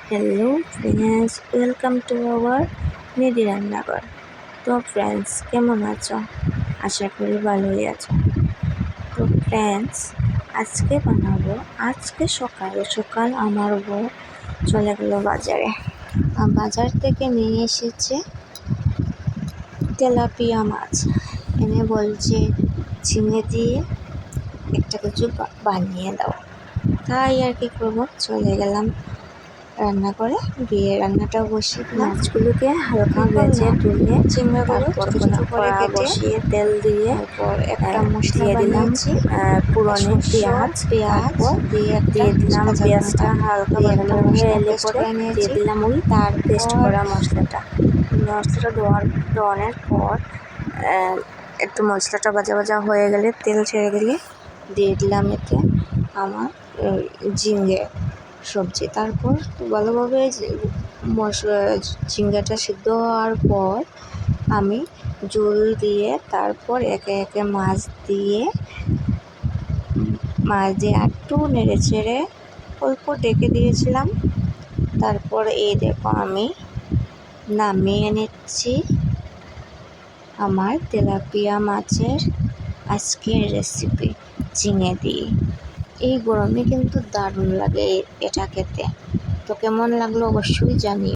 Hello friends, welcome to our মেডি রান্নাঘর। তো ফ্রেন্ডস, কেমন আছো? আশা করি ভালোই আছো। তো ফ্রেন্ডস, আজকে সকাল সকাল আমার বউ চলে গেল বাজারে। বাজার থেকে নিয়ে এসেছে তেলাপিয়া মাছ, এনে বলছে ঝিঙে দিয়ে একটা কিছু বানিয়ে দাও। তাই আর কি করবো, চলে গেলাম রান্না করে রান্নাটা বসিয়ে মাছগুলোকে হালকা ভেজে তুলে চিংড়াগুলো ছোট ছোট করে বসিয়ে তেল দিয়ে তারপর একটা মশলা বানিয়েছি, পুরনো পেঁয়াজ দিয়ে দিলাম। পেঁয়াজটা হালকা হয়ে এলে পরে দিয়ে দিলাম ওই তার পেস্ট করা মশলাটা দেওয়ানোর পর একটু মশলাটা ভাজা হয়ে গেলে, তেল ছেড়ে দিলে দিয়ে দিলাম এতে আমার ঝিঙে সবজি। তারপর ভালোভাবে ঝিঙ্গাটা সিদ্ধ হওয়ার পর আমি জল দিয়ে তারপর একে একে মাছ দিয়ে একটু নেড়ে চেড়ে অল্প ডেকে দিয়েছিলাম। তারপর এই দেখো আমি নামিয়ে নিচ্ছি আমার তেলাপিয়া মাছের আজকের রেসিপি ঝিঙে দিয়ে। এই গরমে কিন্তু দারুণ লাগে এটা খেতে। তো কেমন লাগলো অবশ্যই জানিও।